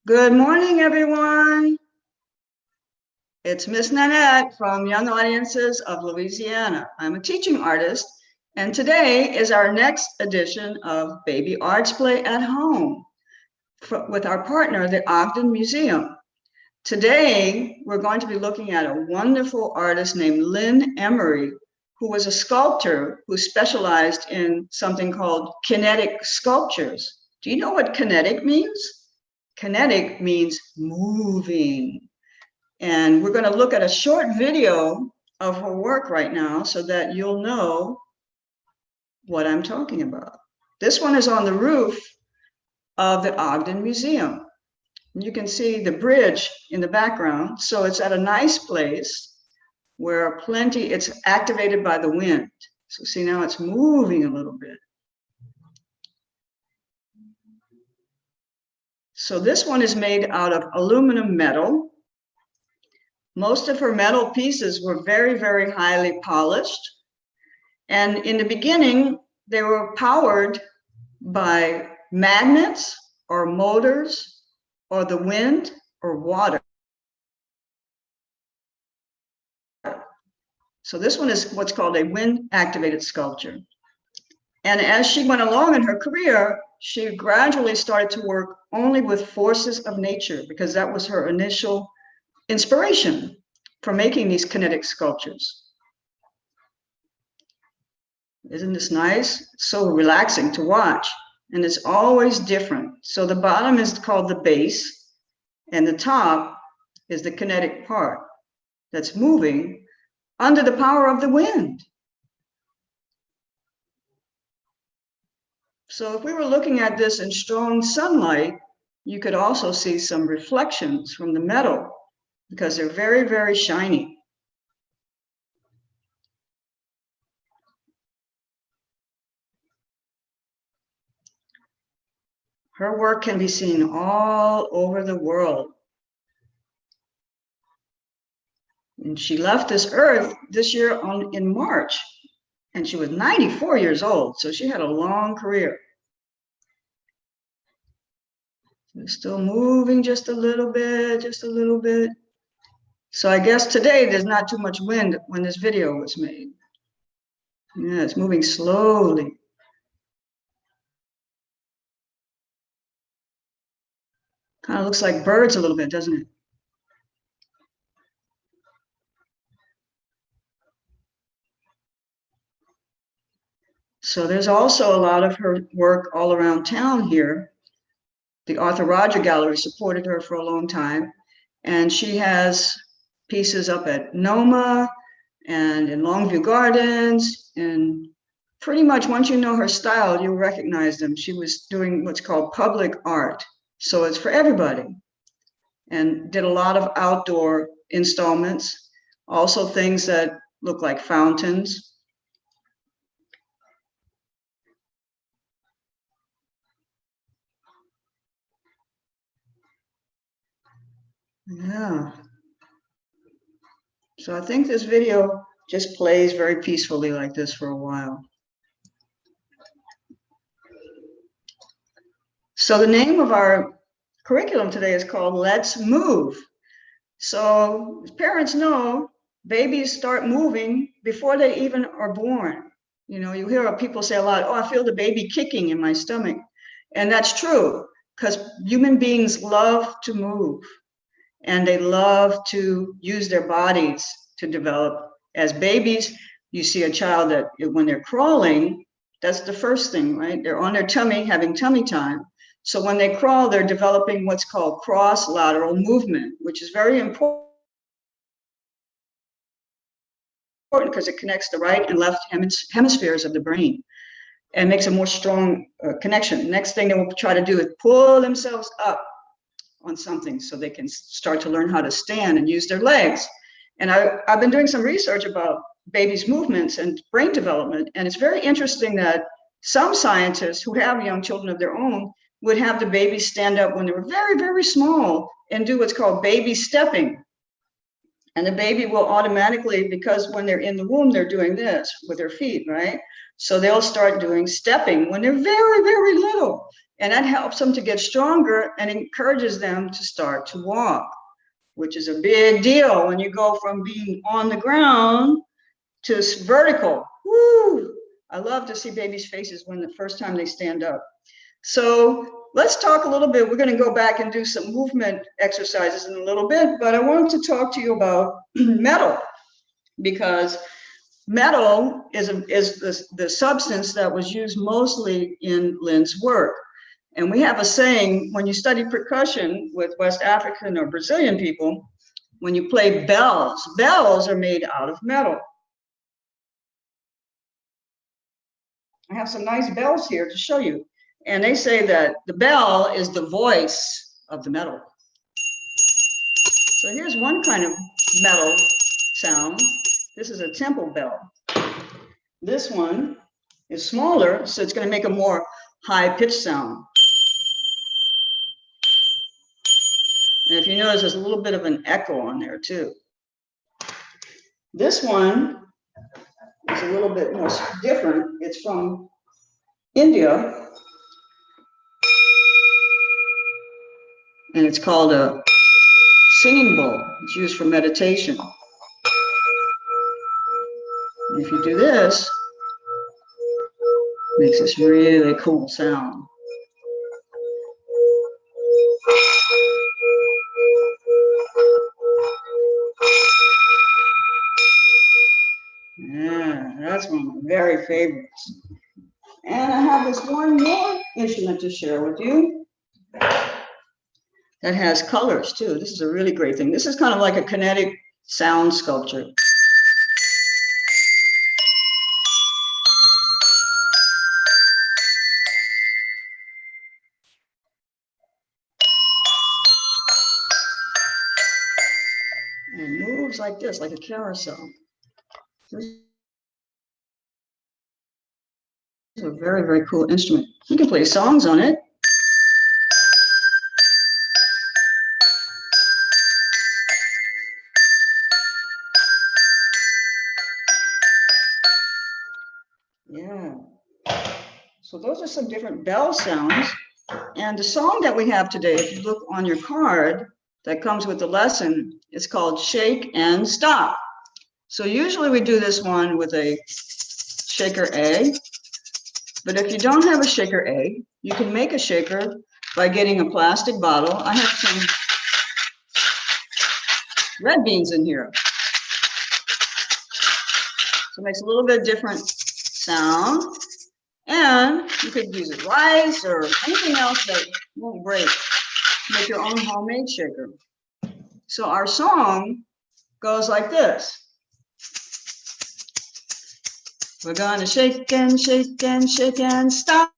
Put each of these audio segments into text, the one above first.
Good morning, everyone. It's Miss Nanette from Young Audiences of Louisiana. I'm a teaching artist, and today is our next edition of Baby Artsplay at Home with our partner, the Ogden Museum. Today, we're going to be looking at a wonderful artist named Lynn Emery, who was a sculptor who specialized in something called kinetic sculptures. Do you know what kinetic means? Kinetic means moving. And we're going to look at a short video of her work right now so that you'll know what I'm talking about. This one is on the roof of the Ogden Museum. You can see the bridge in the background. So it's at a nice place where it's activated by the wind. So see, now it's moving a little bit. So this one is made out of aluminum metal. Most of her metal pieces were very, very highly polished. And in the beginning, they were powered by magnets or motors or the wind or water. So this one is what's called a wind-activated sculpture. And as she went along in her career, she gradually started to work only with forces of nature because that was her initial inspiration for making these kinetic sculptures. Isn't this nice? It's so relaxing to watch, and it's always different. So the bottom is called the base, and the top is the kinetic part that's moving under the power of the wind. So if we were looking at this in strong sunlight, you could also see some reflections from the metal because they're very, very shiny. Her work can be seen all over the world. And she left this earth this year in March, and she was 94 years old, so she had a long career. It's still moving just a little bit, just a little bit. So I guess today there's not too much wind when this video was made. Yeah, it's moving slowly. Kind of looks like birds a little bit, doesn't it? So there's also a lot of her work all around town here. The Arthur Roger Gallery supported her for a long time, and she has pieces up at NOMA and in Longview Gardens, and pretty much once you know her style, you'll recognize them. She was doing what's called public art, so it's for everybody, and did a lot of outdoor installments, also things that look like fountains. Yeah. So I think this video just plays very peacefully like this for a while. So the name of our curriculum today is called Let's Move. So as parents know, babies start moving before they even are born. You know, you hear people say a lot, oh, I feel the baby kicking in my stomach. And that's true, because human beings love to move, and they love to use their bodies to develop. As babies, you see a child that when they're crawling, that's the first thing, right? They're on their tummy, having tummy time. So when they crawl, they're developing what's called cross-lateral movement, which is very important because it connects the right and left hemispheres of the brain and makes a more strong connection. Next thing they will try to do is pull themselves up on something so they can start to learn how to stand and use their legs. And I've been doing some research about babies' movements and brain development, and it's very interesting that some scientists who have young children of their own would have the baby stand up when they were very, very small and do what's called baby stepping. And the baby will automatically, because when they're in the womb, they're doing this with their feet, right? So they'll start doing stepping when they're very, very little. And that helps them to get stronger and encourages them to start to walk, which is a big deal when you go from being on the ground to vertical. Woo! I love to see babies' faces when the first time they stand up. So let's talk a little bit. We're going to go back and do some movement exercises in a little bit, but I want to talk to you about metal, because metal is the substance that was used mostly in Lynn's work. And we have a saying, when you study percussion with West African or Brazilian people, when you play bells, bells are made out of metal. I have some nice bells here to show you. And they say that the bell is the voice of the metal. So here's one kind of metal sound. This is a temple bell. This one is smaller, so it's going to make a more high-pitched sound. And if you notice, there's a little bit of an echo on there too. This one is a little bit more different. It's from India, and it's called a singing bowl. It's used for meditation. And if you do this, it makes this really cool sound. Yeah, that's one of my very favorites. And I have this one more instrument to share with you that has colors too. This is a really great thing. This is kind of like a kinetic sound sculpture. And it moves like this, like a carousel. This is a very, very cool instrument. You can play songs on it. Yeah. So those are some different bell sounds. And the song that we have today, if you look on your card that comes with the lesson, it's called Shake and Stop. So usually we do this one with a shaker A. But if you don't have a shaker A, you can make a shaker by getting a plastic bottle. I have some red beans in here. So it makes a little bit different sound. And you could use it rice or anything else that won't break. Make your own homemade shaker. So our song goes like this. We're gonna shake and shake and shake and stop.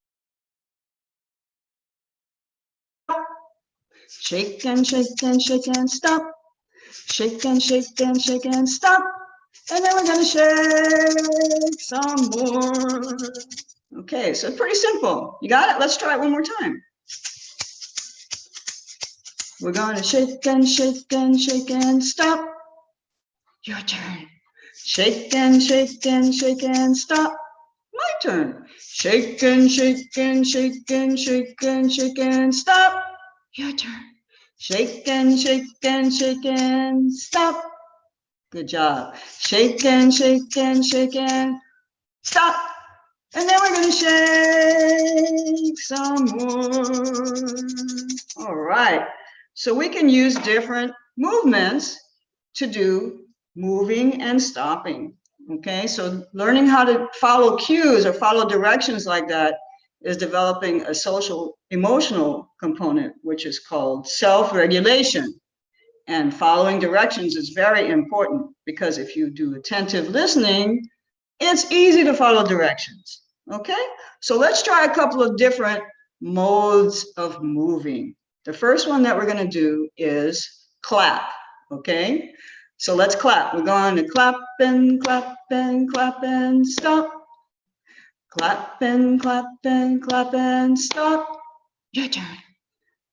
Shake and shake and shake and stop. Shake and shake and shake and stop. And then we're gonna shake some more. Okay, so pretty simple. You got it? Let's try it one more time. We're gonna shake and shake and shake and stop. Your turn. Shake and shake and shake and stop. My turn. Shake and shake and shake and shake and shake and stop. Your turn. Shake and shake and shake and stop. Good job. Shake and shake and shake and stop. And then we're going to shake some more. All right. So we can use different movements to do moving and stopping. Okay. So learning how to follow cues or follow directions like that is developing a social emotional component, which is called self-regulation. And following directions is very important because if you do attentive listening, it's easy to follow directions. Okay, so let's try a couple of different modes of moving. The first one that we're going to do is clap. Okay, so let's clap. We're going to clap and clap and clap and stop. Clap and clap and clap and stop. Your turn.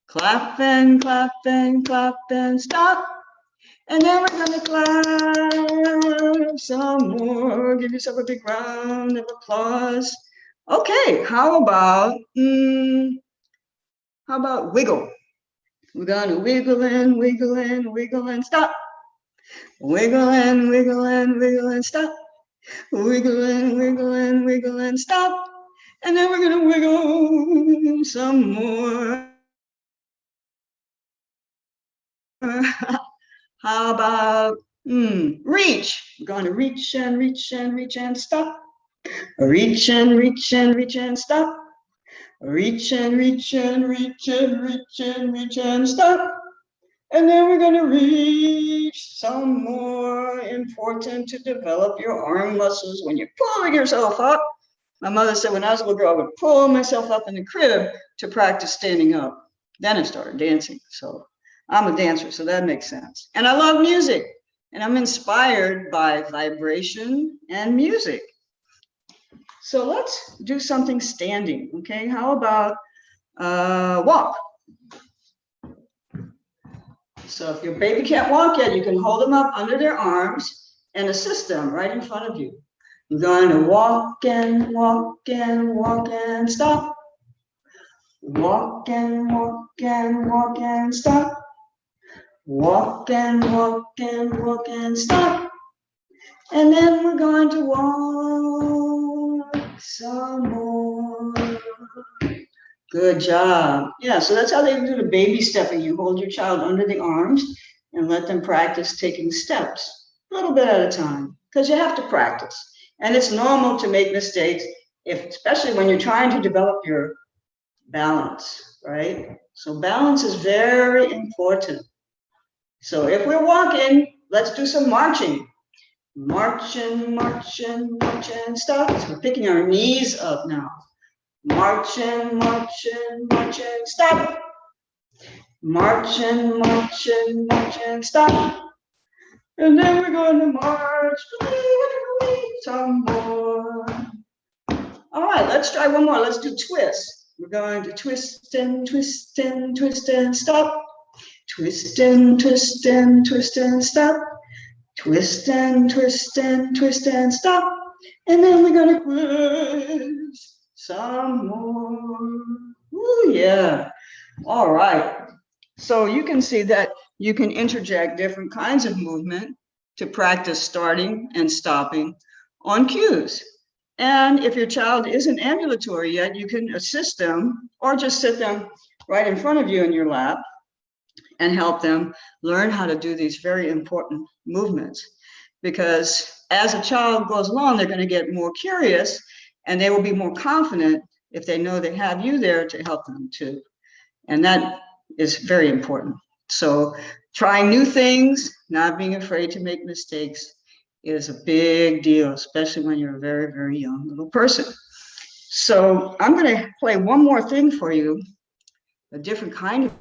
Clap and clap and clap and stop. And then we're going to clap some more. Give yourself a big round of applause. Okay, how about How about wiggle? We're gonna wiggle and wiggle and wiggle and stop. Wiggle and wiggle and wiggle and stop. Wiggle and wiggle and wiggle and stop. And then we're gonna wiggle some more. How about reach? We're going to reach and reach and reach and stop. Reach and reach and reach and stop. Reach and reach and reach and reach and reach and stop. And then we're going to reach some more. Important to develop your arm muscles when you're pulling yourself up. My mother said when I was a little girl, I would pull myself up in the crib to practice standing up. Then I started dancing. So I'm a dancer, so that makes sense. And I love music, and I'm inspired by vibration and music. So let's do something standing, okay? How about walk? So if your baby can't walk yet, you can hold them up under their arms and assist them right in front of you. You're going to walk and walk and walk and stop. Walk and walk and walk and stop. Walk and walk and walk and stop. And then we're going to walk some more. Good job. Yeah, so that's how they do the baby stepping. You hold your child under the arms and let them practice taking steps a little bit at a time, because you have to practice. And it's normal to make mistakes, especially when you're trying to develop your balance, right? So balance is very important. So if we're walking, let's do some marching. Marching, marching, marching, stop. So we're picking our knees up now. Marching, marching, marching, stop. Marching, marching, marching, stop. And then we're going to march some more. All right, let's try one more. Let's do twist. We're going to twist and twist and twist and stop. Twist and twist and twist and stop. Twist and twist and twist and stop. And then we're going to twist some more. Ooh, yeah. All right. So you can see that you can interject different kinds of movement to practice starting and stopping on cues. And if your child isn't ambulatory yet, you can assist them or just sit them right in front of you in your lap and help them learn how to do these very important movements. Because as a child goes along, they're going to get more curious and they will be more confident if they know they have you there to help them too. And that is very important. So trying new things, not being afraid to make mistakes is a big deal, especially when you're a very, very young little person. So I'm going to play one more thing for you, a different kind of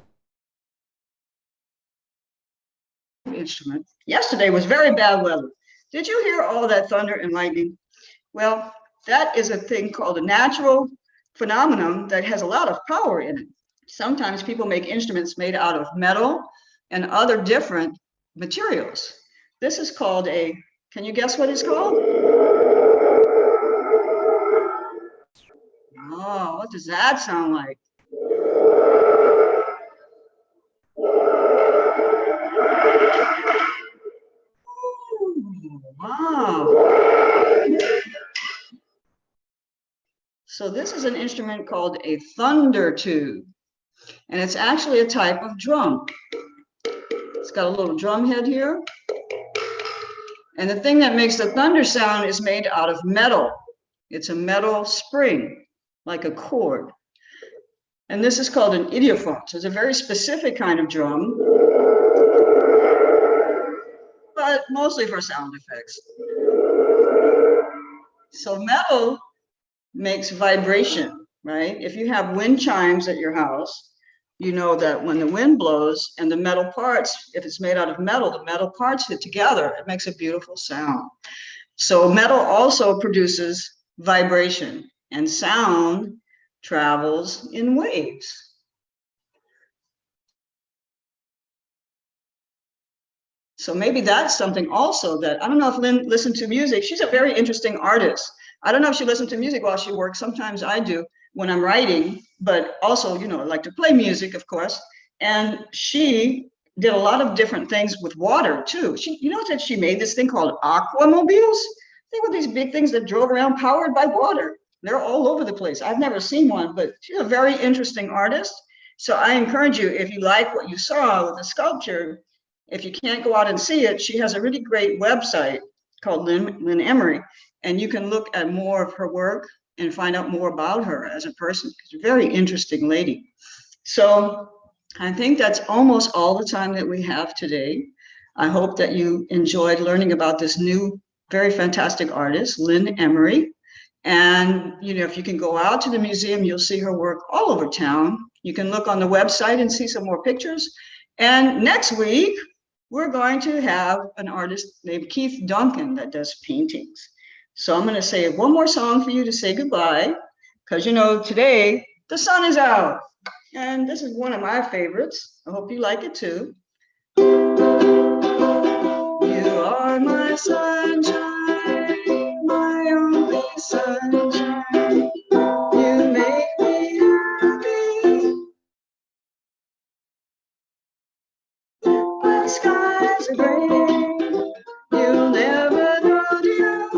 instrument. Yesterday was very bad weather. Did you hear all that thunder and lightning? Well, that is a thing called a natural phenomenon that has a lot of power in it. Sometimes people make instruments made out of metal and other different materials. This is called a, can you guess what it's called? Oh, what does that sound like? Ooh, wow. So this is an instrument called a thunder tube, and it's actually a type of drum. It's got a little drum head here. And the thing that makes the thunder sound is made out of metal. It's a metal spring, like a cord. And this is called an idiophone. So it's a very specific kind of drum, but mostly for sound effects. So metal makes vibration, right? If you have wind chimes at your house, you know that when the wind blows and the metal parts, if it's made out of metal, the metal parts hit together, it makes a beautiful sound. So metal also produces vibration, and sound travels in waves. So maybe that's something also that, I don't know if Lynn listened to music. She's a very interesting artist. I don't know if she listened to music while she works. Sometimes I do. when I'm writing, but also, I like to play music, of course. And she did a lot of different things with water too. That she made this thing called aquamobiles. They were these big things that drove around powered by water. They're all over the place. I've never seen one, but she's a very interesting artist. So I encourage you, if you like what you saw with the sculpture, if you can't go out and see it, she has a really great website called Lynn Emery, and you can look at more of her work and find out more about her as a person. She's a very interesting lady. So I think that's almost all the time that we have today. I hope that you enjoyed learning about this new, very fantastic artist, Lynn Emery. And, if you can go out to the museum, you'll see her work all over town. You can look on the website and see some more pictures. And next week, we're going to have an artist named Keith Duncan that does paintings. So I'm going to say one more song for you to say goodbye, because, today the sun is out. And this is one of my favorites. I hope you like it too. You are my sunshine, my only sunshine. You make me happy. The skies are gray. You'll never know, dear,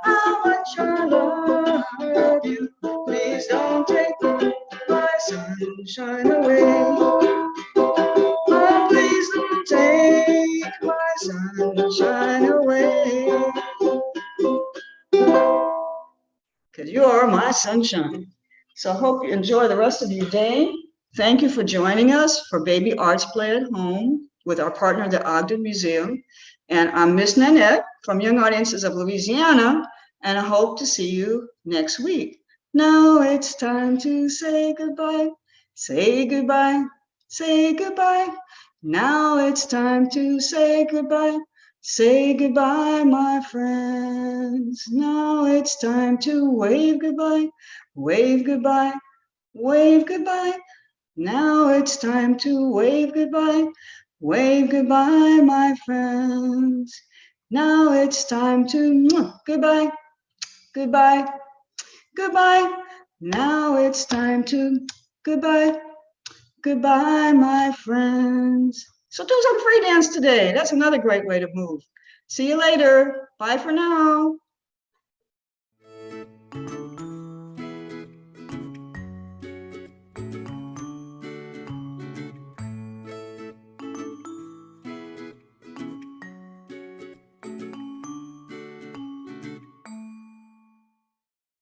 how much I love you. Please don't take my sunshine away. Oh, please don't take my sunshine away. Because you are my sunshine. So I hope you enjoy the rest of your day. Thank you for joining us for Baby Artsplay at Home with our partner, the Ogden Museum. And I'm Miss Nanette from Young Audiences of Louisiana, and I hope to see you next week. Now it's time to say goodbye, say goodbye, say goodbye. Now it's time to say goodbye, say goodbye, my friends. Now it's time to wave goodbye, wave goodbye, wave goodbye. Now it's time to wave goodbye, wave goodbye, my friends. Now it's time to goodbye, goodbye, goodbye. Now it's time to goodbye, goodbye, my friends. So do some free dance today. That's another great way to move. See you later. Bye for now.